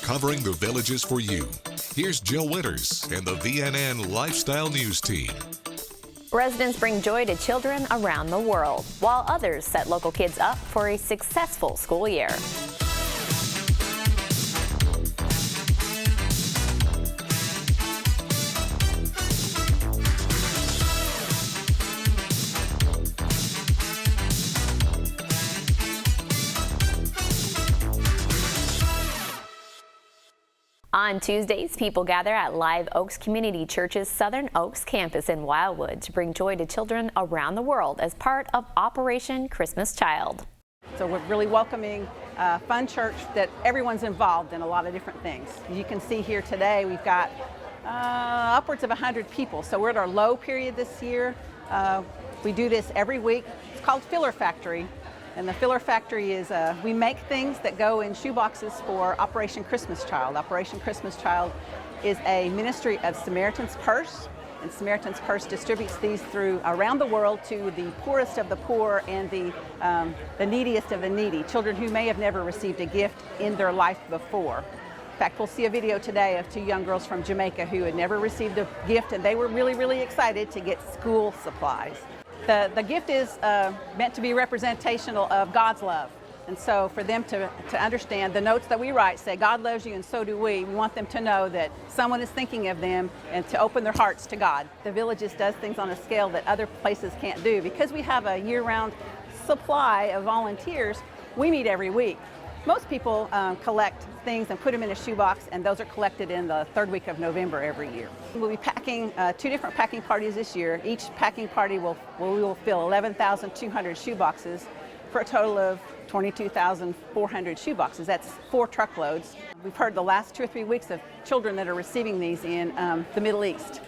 covering the villages for you. Here's Jill Winters and the VNN Lifestyle News Team. Residents bring joy to children around the world, while others set local kids up for a successful school year. On Tuesdays, people gather at Live Oaks Community Church's Southern Oaks campus in Wildwood to bring joy to children around the world as part of Operation Christmas Child. So we're really welcoming a fun church that everyone's involved in a lot of different things. As you can see here today, we've got upwards of 100 people. So we're at our low period this year. We do this every week. It's called Filler Factory. And the Filler Factory is, we make things that go in shoeboxes for Operation Christmas Child. Operation Christmas Child is a ministry of Samaritan's Purse, and Samaritan's Purse distributes these around the world to the poorest of the poor and the neediest of the needy, children who may have never received a gift in their life before. In fact, we'll see a video today of two young girls from Jamaica who had never received a gift, and they were really, really excited to get school supplies. The gift is meant to be representational of God's love. And so for them to understand, the notes that we write say, God loves you and so do we. We want them to know that someone is thinking of them and to open their hearts to God. The Villages does things on a scale that other places can't do. Because we have a year-round supply of volunteers, we meet every week. Most people collect things and put them in a shoebox, and those are collected in the third week of November every year. We'll be packing two different packing parties this year. Each packing party we will fill 11,200 shoeboxes for a total of 22,400 shoeboxes. That's 4 truckloads. We've heard the last 2 or 3 weeks of children that are receiving these in the Middle East.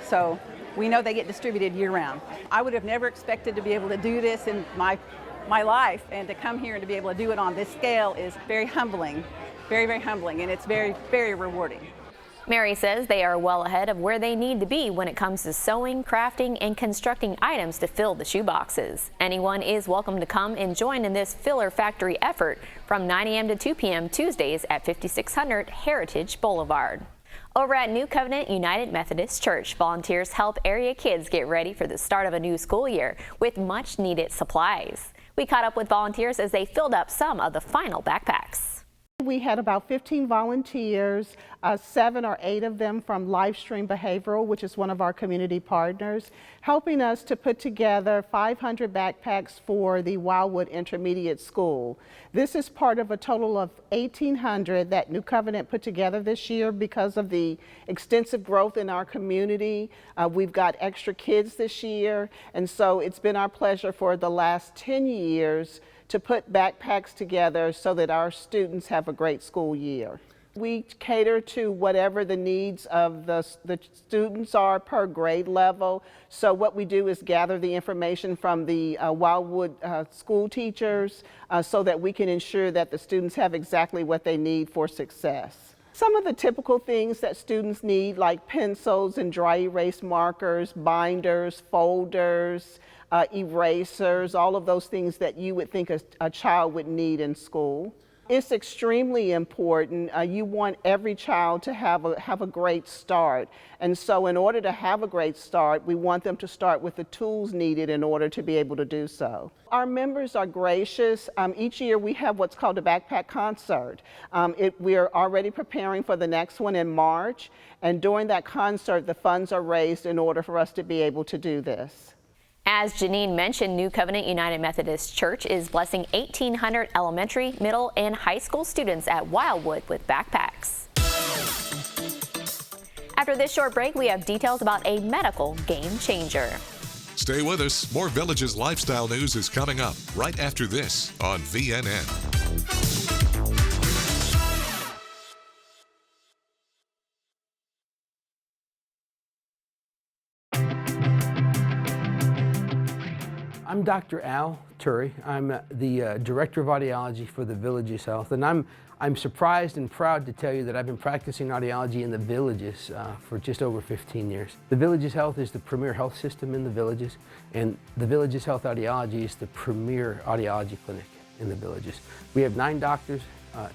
So we know they get distributed year-round. I would have never expected to be able to do this in my life, and to come here and to be able to do it on this scale is very humbling, very, very humbling, and it's very, very rewarding. Mary says they are well ahead of where they need to be when it comes to sewing, crafting, and constructing items to fill the shoeboxes. Anyone is welcome to come and join in this Filler Factory effort from 9 a.m. to 2 p.m. Tuesdays at 5600 Heritage Boulevard. Over at New Covenant United Methodist Church, volunteers help area kids get ready for the start of a new school year with much needed supplies. We caught up with volunteers as they filled up some of the final backpacks. We had about 15 volunteers, 7 or 8 of them from Livestream Behavioral, which is one of our community partners, helping us to put together 500 backpacks for the Wildwood Intermediate School. This is part of a total of 1,800 that New Covenant put together this year because of the extensive growth in our community. We've got extra kids this year, and so it's been our pleasure for the last 10 years to put backpacks together so that our students have a great school year. We cater to whatever the needs of the students are per grade level. So what we do is gather the information from the Wildwood school teachers so that we can ensure that the students have exactly what they need for success. Some of the typical things that students need, like pencils and dry erase markers, binders, folders, erasers, all of those things that you would think a child would need in school. It's extremely important. You want every child to have a great start. And so in order to have a great start, we want them to start with the tools needed in order to be able to do so. Our members are gracious. Each year we have what's called a backpack concert. We are already preparing for the next one in March. And during that concert, the funds are raised in order for us to be able to do this. As Janine mentioned, New Covenant United Methodist Church is blessing 1,800 elementary, middle, and high school students at Wildwood with backpacks. After this short break, we have details about a medical game changer. Stay with us. More Villages Lifestyle News is coming up right after this on VNN. I'm Dr. Al Turry. I'm the Director of Audiology for the Villages Health, and I'm surprised and proud to tell you that I've been practicing audiology in the Villages for just over 15 years. The Villages Health is the premier health system in the Villages, and the Villages Health Audiology is the premier audiology clinic in the Villages. We have 9 doctors,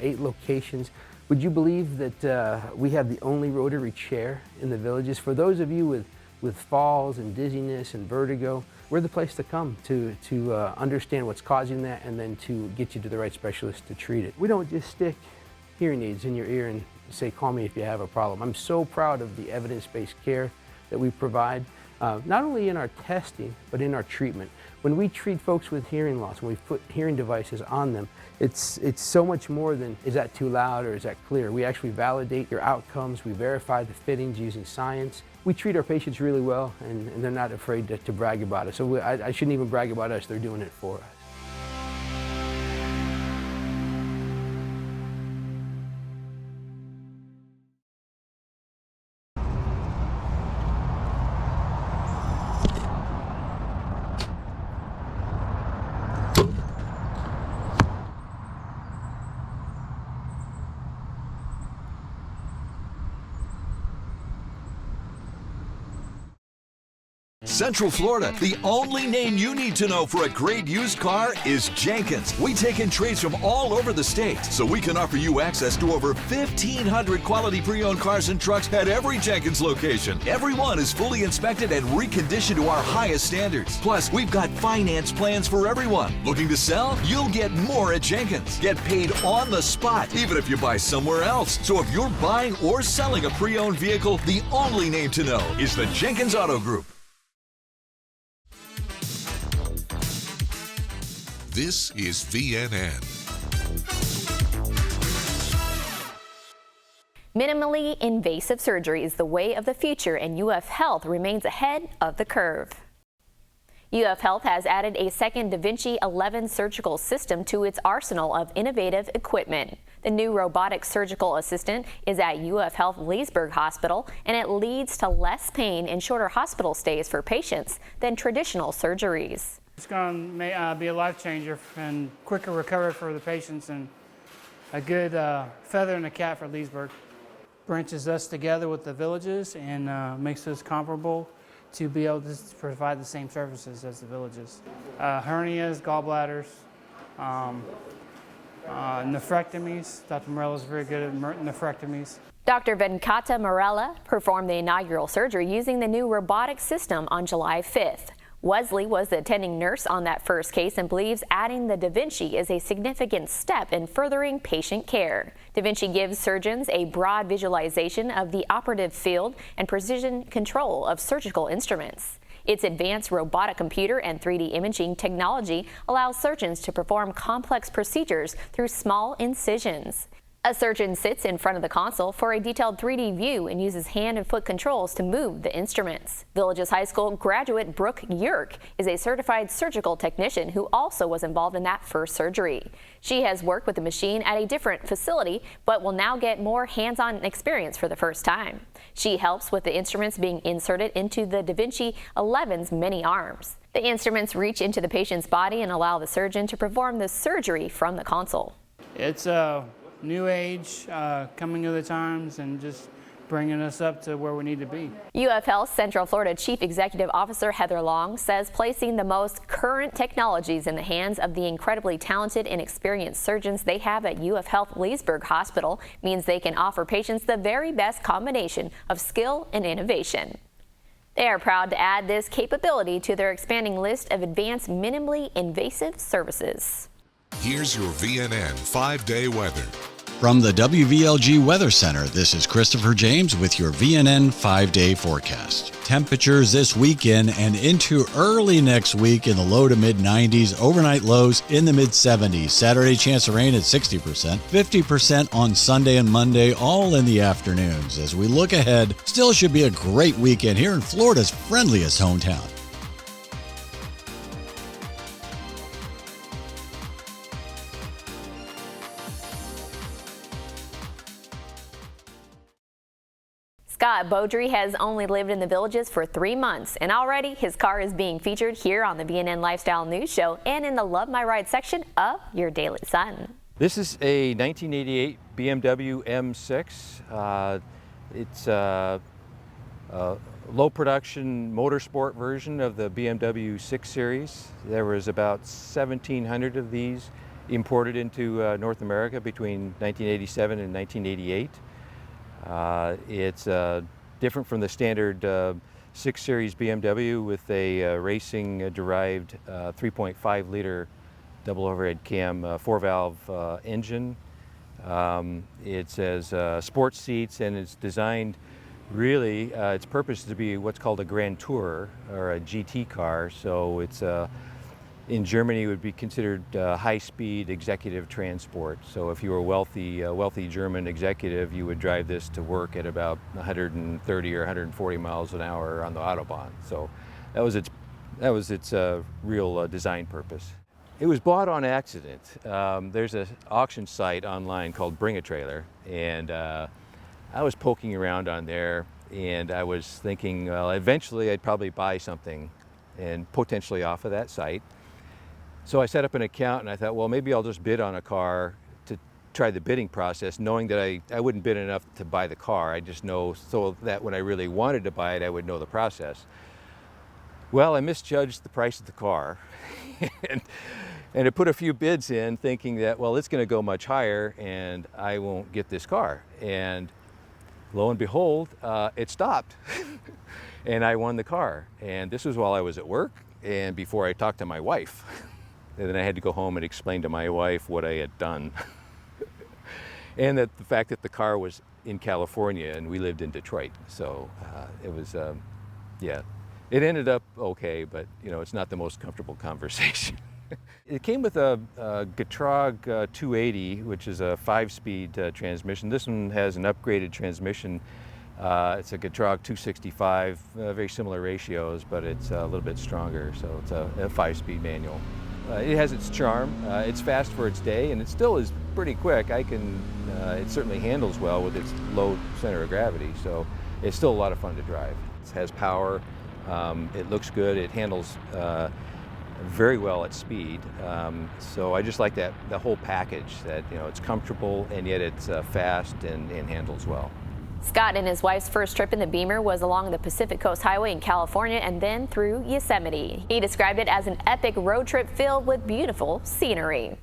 8 locations. Would you believe that we have the only rotary chair in the Villages? For those of you with falls and dizziness and vertigo, we're the place to come to understand what's causing that and then to get you to the right specialist to treat it. We don't just stick hearing aids in your ear and say, call me if you have a problem. I'm so proud of the evidence-based care that we provide, not only in our testing, but in our treatment. When we treat folks with hearing loss, when we put hearing devices on them, it's so much more than, is that too loud or is that clear? We actually validate your outcomes, we verify the fittings using science. We treat our patients really well, and they're not afraid to brag about it. So I shouldn't even brag about us, they're doing it for us. Central Florida, the only name you need to know for a great used car is Jenkins. We take in trades from all over the state, so we can offer you access to over 1,500 quality pre-owned cars and trucks at every Jenkins location. Every one is fully inspected and reconditioned to our highest standards. Plus, we've got finance plans for everyone. Looking to sell? You'll get more at Jenkins. Get paid on the spot, even if you buy somewhere else. So if you're buying or selling a pre-owned vehicle, the only name to know is the Jenkins Auto Group. This is VNN. Minimally invasive surgery is the way of the future, and UF Health remains ahead of the curve. UF Health has added a second Da Vinci 11 surgical system to its arsenal of innovative equipment. The new robotic surgical assistant is at UF Health Leesburg Hospital, and it leads to less pain and shorter hospital stays for patients than traditional surgeries. It's going to be a life changer and quicker recovery for the patients, and a good feather in the cap for Leesburg. Branches us together with the Villages and makes us comparable to be able to provide the same services as the Villages. Hernias, gallbladders, nephrectomies. Dr. Morella is very good at nephrectomies. Dr. Venkata Morella performed the inaugural surgery using the new robotic system on July 5th. Wesley was the attending nurse on that first case and believes adding the Da Vinci is a significant step in furthering patient care. Da Vinci gives surgeons a broad visualization of the operative field and precision control of surgical instruments. Its advanced robotic computer and 3D imaging technology allows surgeons to perform complex procedures through small incisions. A surgeon sits in front of the console for a detailed 3D view and uses hand and foot controls to move the instruments. Villages High School graduate Brooke Yerk is a certified surgical technician who also was involved in that first surgery. She has worked with the machine at a different facility, but will now get more hands-on experience for the first time. She helps with the instruments being inserted into the Da Vinci 11's many arms. The instruments reach into the patient's body and allow the surgeon to perform the surgery from the console. It's new age, coming to the times, and just bringing us up to where we need to be. UF Health Central Florida Chief Executive Officer Heather Long says placing the most current technologies in the hands of the incredibly talented and experienced surgeons they have at UF Health Leesburg Hospital means they can offer patients the very best combination of skill and innovation. They are proud to add this capability to their expanding list of advanced minimally invasive services. Here's your VNN 5-day weather. From the WVLG Weather Center, this is Christopher James with your VNN 5-day forecast. Temperatures this weekend and into early next week in the low to mid 90s, overnight lows in the mid 70s. Saturday chance of rain at 60%, 50% on Sunday and Monday, all in the afternoons. As we look ahead, still should be a great weekend here in Florida's friendliest hometown. Scott Beaudry has only lived in the Villages for 3 months, and already his car is being featured here on the VNN Lifestyle News Show and in the Love My Ride section of your Daily Sun. This is a 1988 BMW M6. It's a low production motorsport version of the BMW 6 Series. There was about 1,700 of these imported into North America between 1987 and 1988. It's different from the standard 6 Series BMW with a racing-derived 3.5-liter double overhead cam 4-valve engine. It says sports seats, and it's designed really, its purpose is to be what's called a Grand Tourer or a GT car. So it's in Germany it would be considered high-speed executive transport. So if you were a wealthy German executive, you would drive this to work at about 130 or 140 miles an hour on the Autobahn. So that was its real design purpose. It was bought on accident. There's an auction site online called Bring a Trailer, and I was poking around on there, and I was thinking, well, eventually I'd probably buy something and potentially off of that site. So I set up an account, and I thought, well, maybe I'll just bid on a car to try the bidding process, knowing that I wouldn't bid enough to buy the car. I just know so that when I really wanted to buy it, I would know the process. Well, I misjudged the price of the car and I put a few bids in thinking that, well, it's going to go much higher and I won't get this car. And lo and behold, it stopped and I won the car. And this was while I was at work and before I talked to my wife. And then I had to go home and explain to my wife what I had done. And that the fact that the car was in California and we lived in Detroit. So it was, yeah, it ended up okay, but you know, it's not the most comfortable conversation. It came with a Getrag 280, which is a 5-speed transmission. This one has an upgraded transmission. It's a Getrag 265, very similar ratios, but it's a little bit stronger, so it's a 5-speed manual. It has its charm. It's fast for its day, and it still is pretty quick. It certainly handles well with its low center of gravity, so it's still a lot of fun to drive. It has power, it looks good, it handles very well at speed. So I just like the whole package, that you know, it's comfortable and yet it's fast and handles well. Scott and his wife's first trip in the Beamer was along the Pacific Coast Highway in California and then through Yosemite. He described it as an epic road trip filled with beautiful scenery.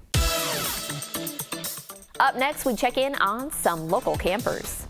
Up next, we check in on some local campers.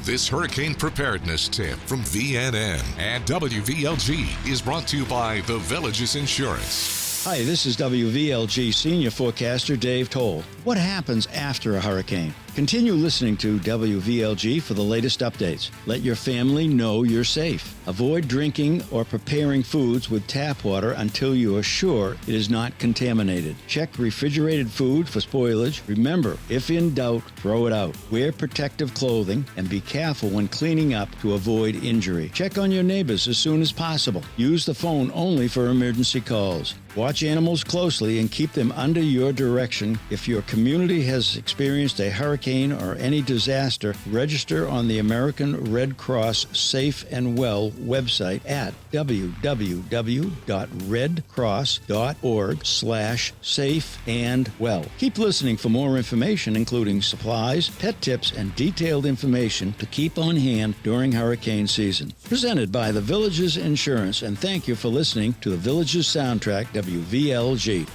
This hurricane preparedness tip from VNN and WVLG is brought to you by The Villages Insurance. Hi, this is WVLG senior forecaster Dave Toll. What happens after a hurricane? Continue listening to WVLG for the latest updates. Let your family know you're safe. Avoid drinking or preparing foods with tap water until you are sure it is not contaminated. Check refrigerated food for spoilage. Remember, if in doubt, throw it out. Wear protective clothing and be careful when cleaning up to avoid injury. Check on your neighbors as soon as possible. Use the phone only for emergency calls. Watch animals closely and keep them under your direction. If your community has experienced a hurricane or any disaster, register on the American Red Cross Safe and Well website at www.redcross.org/safeandwell. Keep listening for more information, including supplies, pet tips, and detailed information to keep on hand during hurricane season. Presented by The Villages Insurance, and thank you for listening to The Villages Soundtrack, WVLG.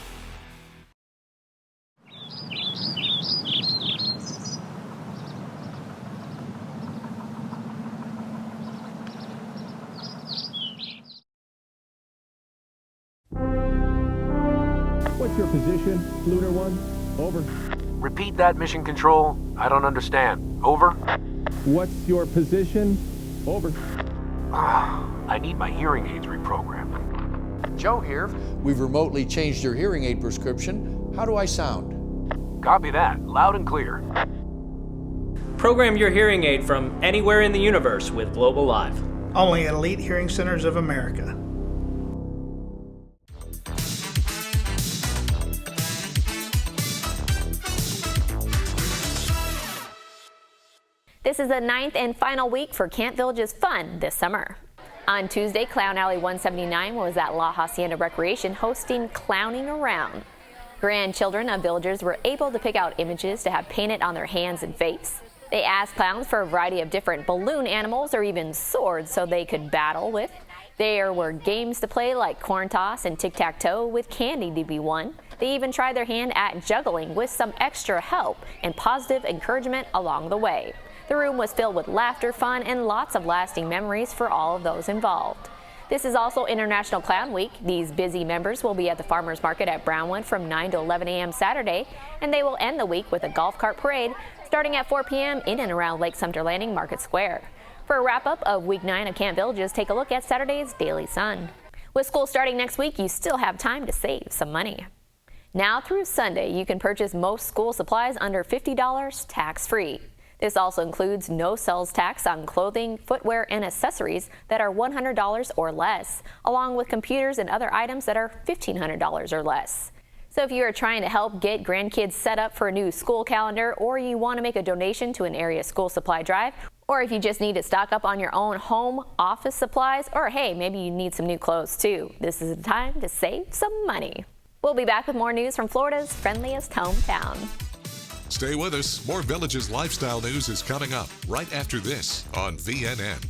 What's your position, Lunar One? Over. Repeat that, Mission Control. I don't understand. Over. What's your position? Over. I need my hearing aids reprogrammed. Joe here. We've remotely changed your hearing aid prescription. How do I sound? Copy that. Loud and clear. Program your hearing aid from anywhere in the universe with Global Live. Only at Elite Hearing Centers of America. This is the 9th and final week for Camp Village's fun this summer. On Tuesday, Clown Alley 179 was at La Hacienda Recreation hosting Clowning Around. Grandchildren of villagers were able to pick out images to have painted on their hands and face. They asked clowns for a variety of different balloon animals or even swords so they could battle with. There were games to play like corn toss and tic-tac-toe with candy to be won. They even tried their hand at juggling with some extra help and positive encouragement along the way. The room was filled with laughter, fun, and lots of lasting memories for all of those involved. This is also International Clown Week. These busy members will be at the Farmers Market at Brownwood from 9 to 11 a.m. Saturday, and they will end the week with a golf cart parade starting at 4 p.m. in and around Lake Sumter Landing Market Square. For a wrap-up of Week 9 of Camp Villages, take a look at Saturday's Daily Sun. With school starting next week, you still have time to save some money. Now through Sunday, you can purchase most school supplies under $50 tax-free. This also includes no sales tax on clothing, footwear, and accessories that are $100 or less, along with computers and other items that are $1,500 or less. So if you are trying to help get grandkids set up for a new school calendar, or you want to make a donation to an area school supply drive, or if you just need to stock up on your own home office supplies, or hey, maybe you need some new clothes too, this is the time to save some money. We'll be back with more news from Florida's friendliest hometown. Stay with us. More Villages lifestyle news is coming up right after this on VNN.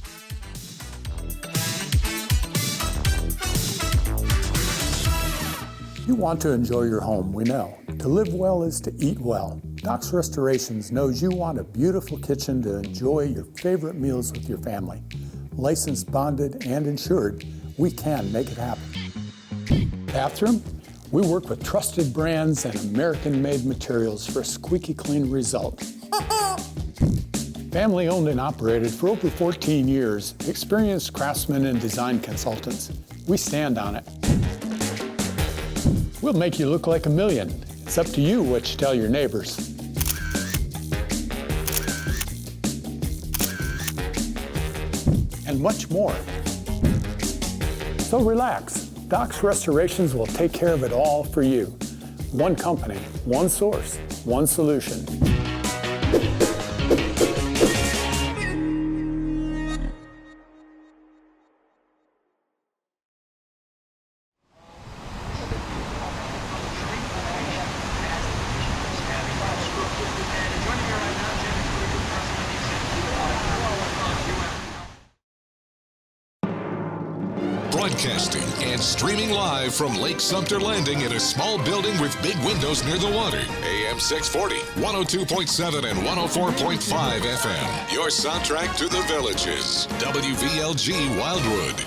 You want to enjoy your home, we know. To live well is to eat well. Doc's Restorations knows you want a beautiful kitchen to enjoy your favorite meals with your family. Licensed, bonded, and insured, we can make it happen. Bathroom? We work with trusted brands and American-made materials for a squeaky clean result. Family owned and operated for over 14 years, experienced craftsmen and design consultants. We stand on it. We'll make you look like a million. It's up to you what you tell your neighbors. And much more. So relax. Doc's Restorations will take care of it all for you. One company, one source, one solution. Broadcasting and streaming live from Lake Sumter Landing in a small building with big windows near the water. AM 640, 102.7 and 104.5 FM. Your soundtrack to the Villages. WVLG Wildwood.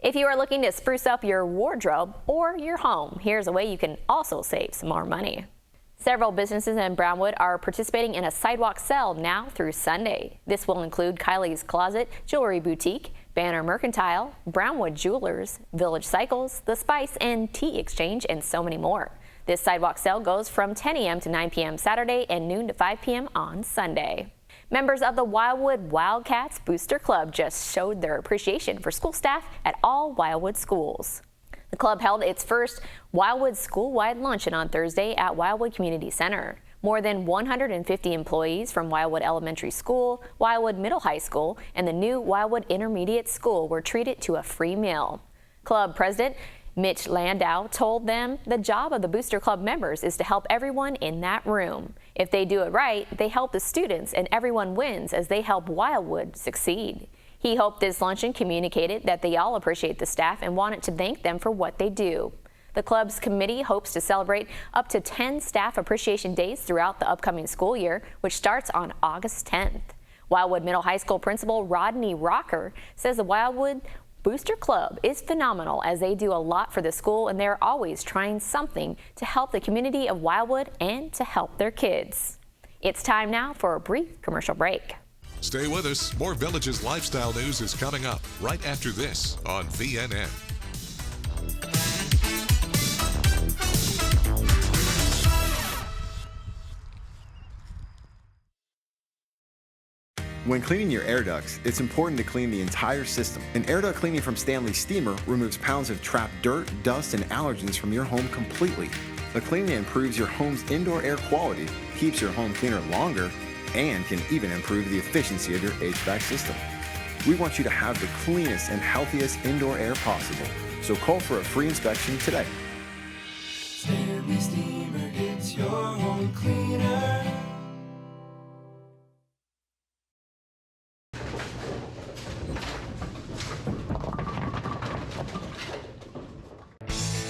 If you are looking to spruce up your wardrobe or your home, here's a way you can also save some more money. Several businesses in Brownwood are participating in a sidewalk sale now through Sunday. This will include Kylie's Closet, Jewelry Boutique, Banner Mercantile, Brownwood Jewelers, Village Cycles, The Spice and Tea Exchange, and so many more. This sidewalk sale goes from 10 a.m. to 9 p.m. Saturday and noon to 5 p.m. on Sunday. Members of the Wildwood Wildcats Booster Club just showed their appreciation for school staff at all Wildwood schools. The club held its first Wildwood school-wide luncheon on Thursday at Wildwood Community Center. More than 150 employees from Wildwood Elementary School, Wildwood Middle High School, and the new Wildwood Intermediate School were treated to a free meal. Club President Mitch Landau told them the job of the Booster Club members is to help everyone in that room. If they do it right, they help the students and everyone wins as they help Wildwood succeed. He hoped this luncheon communicated that they all appreciate the staff and wanted to thank them for what they do. The club's committee hopes to celebrate up to 10 staff appreciation days throughout the upcoming school year, which starts on August 10th. Wildwood Middle High School Principal Rodney Rocker says the Wildwood Booster Club is phenomenal as they do a lot for the school and they're always trying something to help the community of Wildwood and to help their kids. It's time now for a brief commercial break. Stay with us. More Villages lifestyle news is coming up right after this on VNN. When cleaning your air ducts, it's important to clean the entire system. An air duct cleaning from Stanley Steamer removes pounds of trapped dirt, dust, and allergens from your home completely. A cleaning improves your home's indoor air quality, keeps your home cleaner longer, and can even improve the efficiency of your HVAC system. We want you to have the cleanest and healthiest indoor air possible. So call for a free inspection today. Stanley Steamer gets your home cleaner.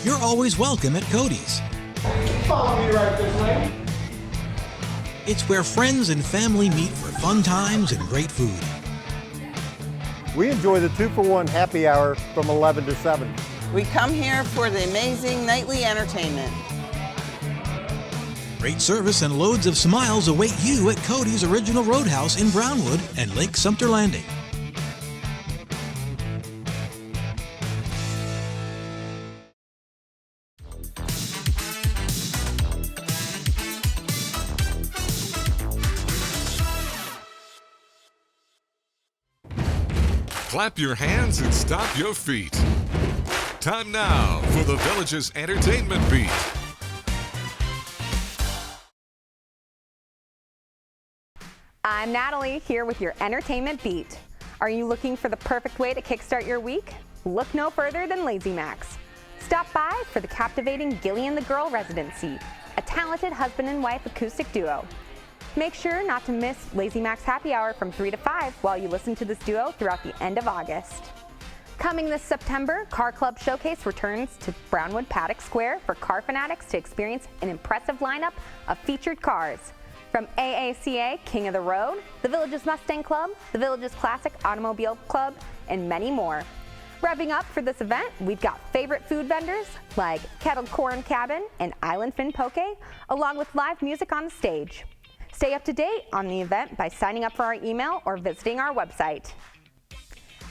You're always welcome at Cody's. Follow me right this way. It's where friends and family meet for fun times and great food. We enjoy the 2-for-1 happy hour from 11 to 7. We come here for the amazing nightly entertainment. Great service and loads of smiles await you at Cody's Original Roadhouse in Brownwood and Lake Sumter Landing. Clap your hands and stop your feet. Time now for the Village's Entertainment Beat. I'm Natalie, here with your Entertainment Beat. Are you looking for the perfect way to kickstart your week? Look no further than Lazy Max. Stop by for the captivating Gillian the Girl residency, a talented husband and wife acoustic duo. Make sure not to miss Lazy Max Happy Hour from 3 to 5 while you listen to this duo throughout the end of August. Coming this September, Car Club Showcase returns to Brownwood Paddock Square for car fanatics to experience an impressive lineup of featured cars. From AACA King of the Road, the Village's Mustang Club, the Village's Classic Automobile Club, and many more. Revving up for this event, we've got favorite food vendors like Kettle Corn Cabin and Island Fin Poke, along with live music on the stage. Stay up to date on the event by signing up for our email or visiting our website.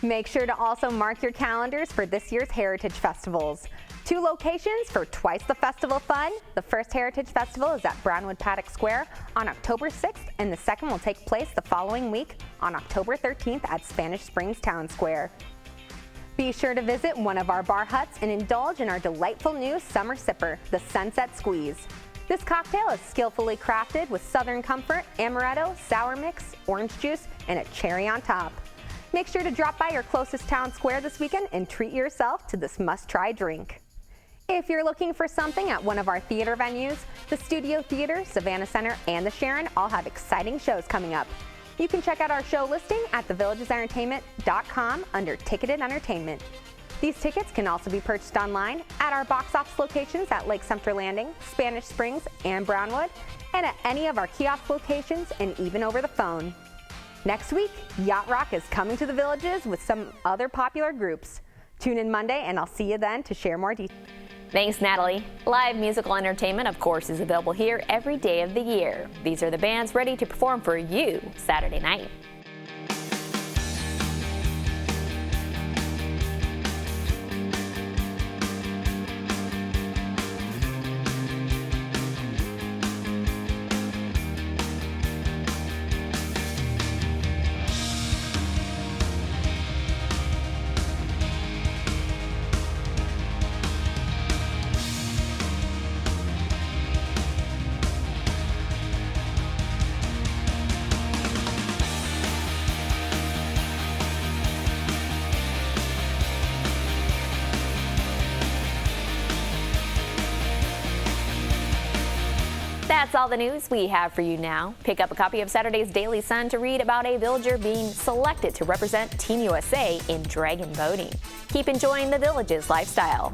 Make sure to also mark your calendars for this year's Heritage Festivals. 2 locations for twice the festival fun. The first Heritage Festival is at Brownwood Paddock Square on October 6th, and the second will take place the following week on October 13th at Spanish Springs Town Square. Be sure to visit one of our bar huts and indulge in our delightful new summer sipper, the Sunset Squeeze. This cocktail is skillfully crafted with Southern Comfort, amaretto, sour mix, orange juice, and a cherry on top. Make sure to drop by your closest town square this weekend and treat yourself to this must-try drink. If you're looking for something at one of our theater venues, the Studio Theater, Savannah Center, and the Sharon all have exciting shows coming up. You can check out our show listing at thevillagesentertainment.com under Ticketed Entertainment. These tickets can also be purchased online at our box office locations at Lake Sumter Landing, Spanish Springs, and Brownwood, and at any of our kiosk locations and even over the phone. Next week, Yacht Rock is coming to the Villages with some other popular groups. Tune in Monday and I'll see you then to share more details. Thanks, Natalie. Live musical entertainment, of course, is available here every day of the year. These are the bands ready to perform for you Saturday night. That's all the news we have for you now. Pick up a copy of Saturday's Daily Sun to read about a villager being selected to represent Team USA in dragon boating. Keep enjoying the Village's lifestyle.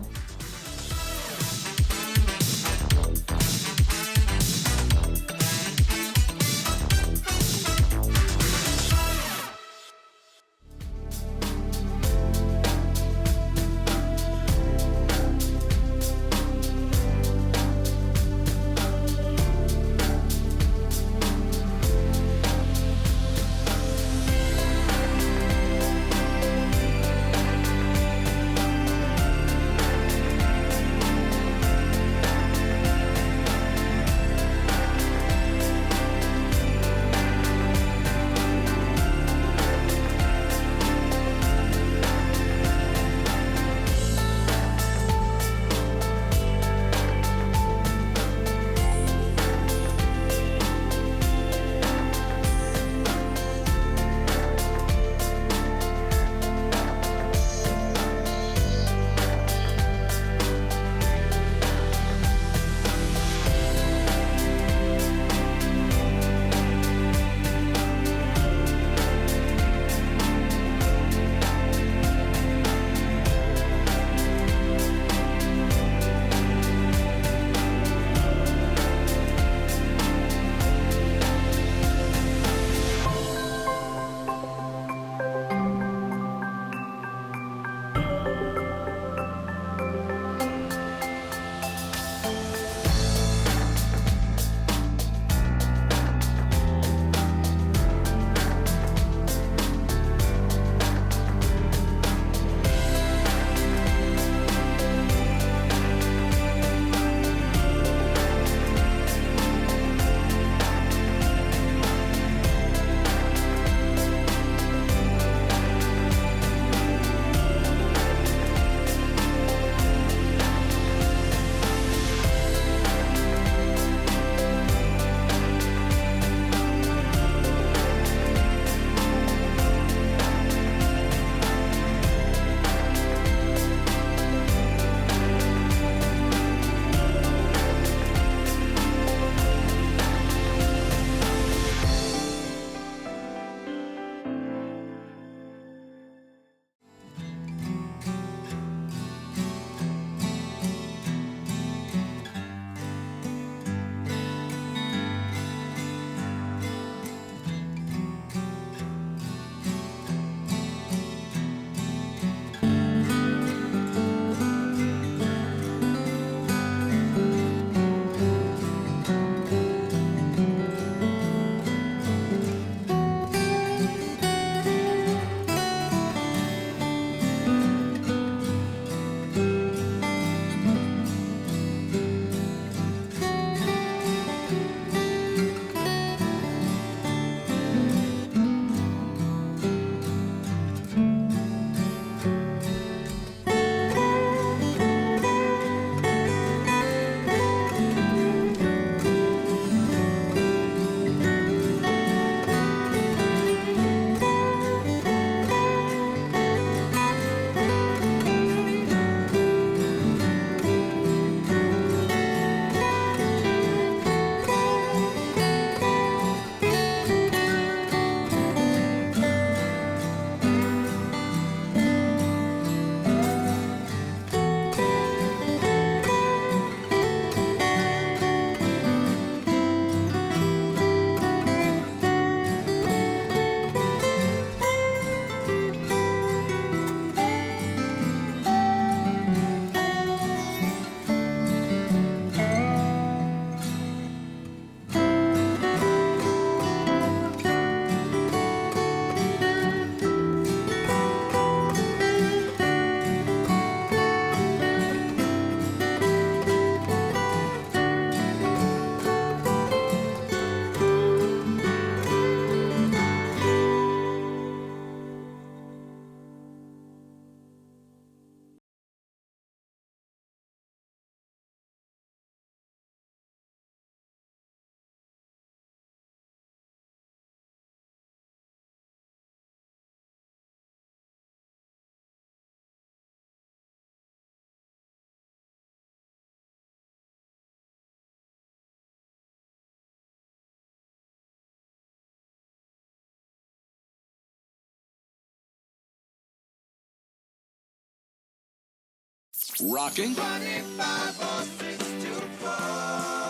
rocking,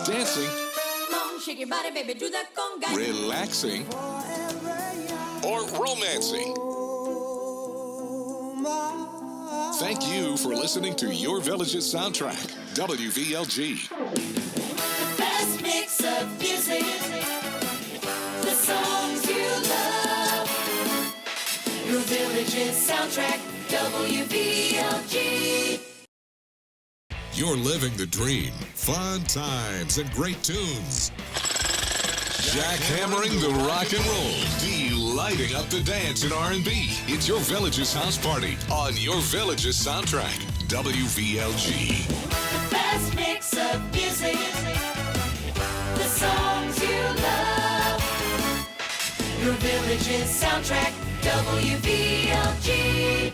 dancing, Shake your body, baby, do that conga. relaxing, or romancing. Thank you for listening to Your Village's soundtrack, WVLG. The best mix of music, the songs you love. Your Village's soundtrack, WVLG. You're living the dream. Fun times and great tunes. Jackhammering the rock and roll. Delighting up the dance in R&B. It's Your Village's house party on Your Village's soundtrack, WVLG. The best mix of music, the songs you love. Your Village's soundtrack, WVLG.